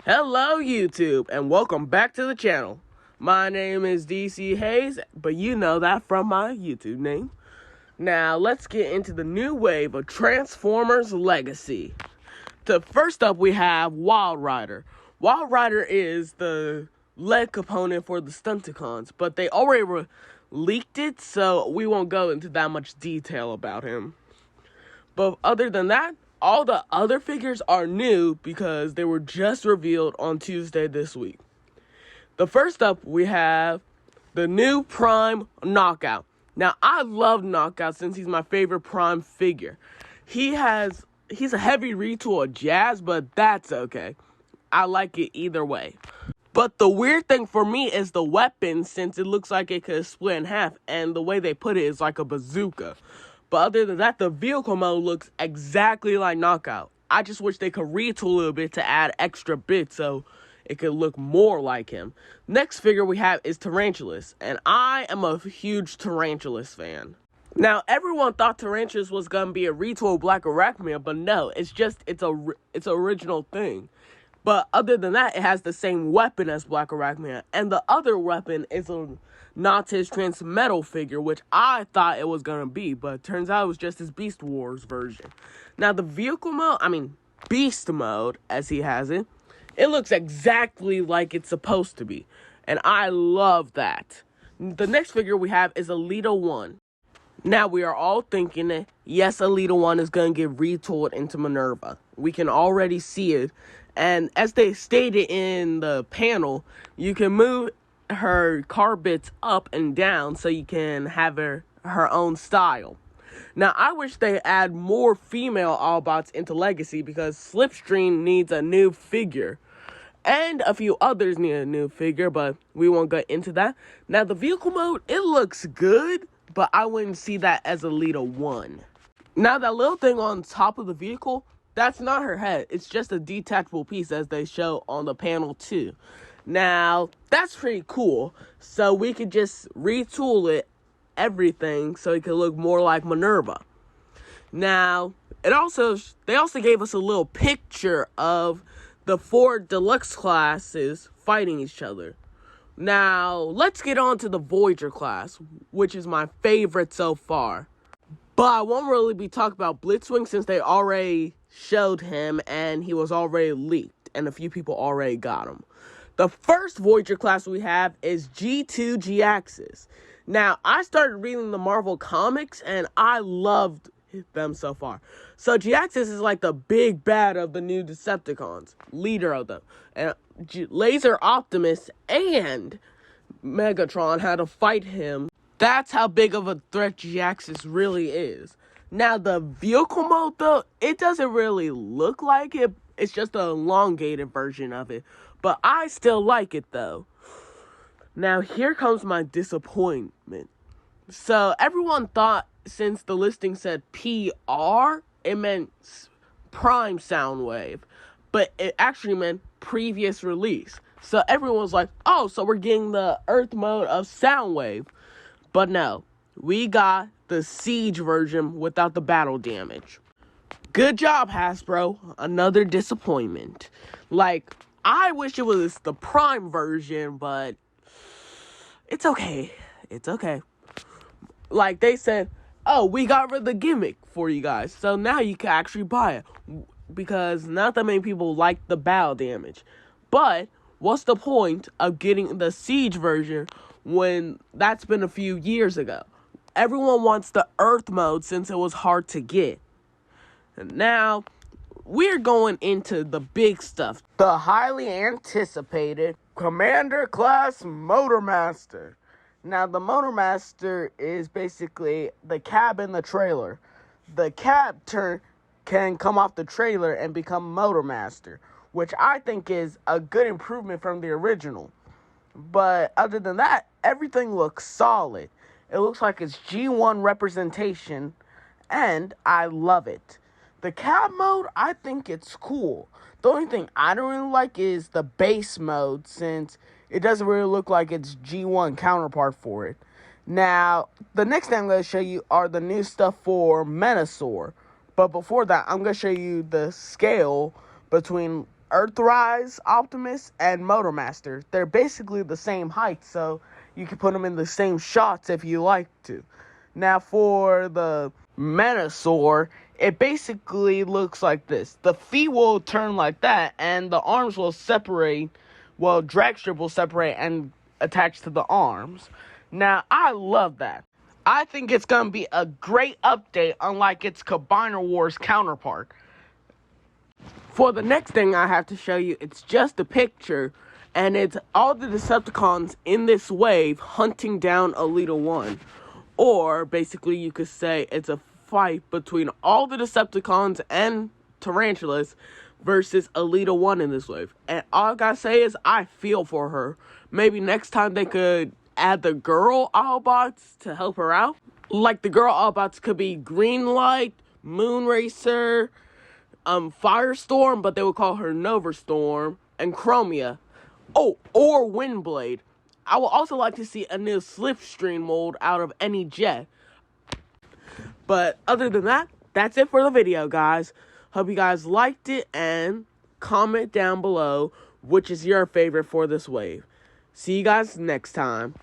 Hello YouTube and welcome back to the channel. My name is DC Hayes, but you know that from my YouTube name. Now let's get into the new wave of Transformers Legacy. First up we have Wild Rider. Wild Rider is the lead component for the Stunticons, but they already leaked it, so we won't go into that much detail about him. But other than that, all the other figures are new because they were just revealed on Tuesday this week. The first up, we have the new Prime Knockout. Now, I love Knockout since he's my favorite Prime figure. He's a heavy retool of Jazz, but that's okay. I like it either way. But the weird thing for me is the weapon, since it looks like it could split in half, and the way they put it is like a bazooka. But other than that, the vehicle mode looks exactly like Knockout. I just wish they could retool a little bit to add extra bits so it could look more like him. Next figure we have is Tarantulas, and I am a huge Tarantulas fan. Now, everyone thought Tarantulas was going to be a retool Black Arachnia, but no, it's an original thing. But other than that, it has the same weapon as Black Arachnia, and the other weapon is not his Transmetal figure, which I thought it was going to be, but it turns out it was just his Beast Wars version. Now, the Beast mode, as he has it, it looks exactly like it's supposed to be, and I love that. The next figure we have is Elita 1. Now, we are all thinking that, yes, Elita 1 is going to get retooled into Minerva. We can already see it, and as they stated in the panel, you can move her car bits up and down so you can have her own style. Now, I wish they add more female Autobots into Legacy because Slipstream needs a new figure. And a few others need a new figure, but we won't get into that. Now, the vehicle mode, it looks good, but I wouldn't see that as Elita 1. Now, that little thing on top of the vehicle, that's not her head. It's just a detachable piece as they show on the panel too. Now, that's pretty cool. So we could just retool everything so it could look more like Minerva. Now, they also gave us a little picture of the 4 deluxe classes fighting each other. Now, let's get on to the Voyager class, which is my favorite so far. But I won't really be talking about Blitzwing since they already showed him and he was already leaked and a few people already got him. The first Voyager class we have is G2 G-Axis. Now, I started reading the Marvel comics and I loved them so far. So G-Axis is like the big bad of the new Decepticons, leader of them. And Laser Optimus and Megatron had to fight him. That's how big of a threat G-Axis really is. Now, the vehicle mode, though, it doesn't really look like it. It's just an elongated version of it. But I still like it, though. Now, here comes my disappointment. So, everyone thought, since the listing said PR, it meant Prime Soundwave. But it actually meant previous release. So, everyone was like, oh, so we're getting the Earth mode of Soundwave. But no, we got the Siege version without the battle damage. Good job, Hasbro. Another disappointment. Like, I wish it was the Prime version, but it's okay. It's okay. Like, they said, oh, we got rid of the gimmick for you guys, so now you can actually buy it. Because not that many people like the battle damage. But, what's the point of getting the Siege version when that's been a few years ago? Everyone wants the Earth mode since it was hard to get. And now, we're going into the big stuff. The highly anticipated Commander Class Motormaster. Now, the Motormaster is basically the cab in the trailer. The cab can come off the trailer and become Motormaster, which I think is a good improvement from the original. But other than that, everything looks solid. It looks like it's G1 representation, and I love it. The cab mode, I think it's cool. The only thing I don't really like is the base mode, since it doesn't really look like it's G1 counterpart for it. Now, the next thing I'm going to show you are the new stuff for Menasaur. But before that, I'm going to show you the scale between Earthrise Optimus and Motormaster. They're basically the same height, so you can put them in the same shots if you like to. Now for the Menasaur, it basically looks like this. The feet will turn like that, and the arms will separate. Well, drag strip will separate and attach to the arms. Now, I love that. I think it's going to be a great update, unlike its Combiner Wars counterpart. For the next thing I have to show you, it's just a picture, and it's all the Decepticons in this wave hunting down Elita 1. Or, basically, you could say it's a fight between all the Decepticons and Tarantulas versus Elita 1 in this wave. And all I gotta say is, I feel for her. Maybe next time they could add the girl Autobots to help her out. Like, the girl Autobots could be Greenlight, Moonracer, Firestorm, but they would call her Novastorm, and Chromia. Oh, or Windblade. I would also like to see a new Slipstream mold out of any jet. But other than that, that's it for the video, guys. Hope you guys liked it, and comment down below which is your favorite for this wave. See you guys next time.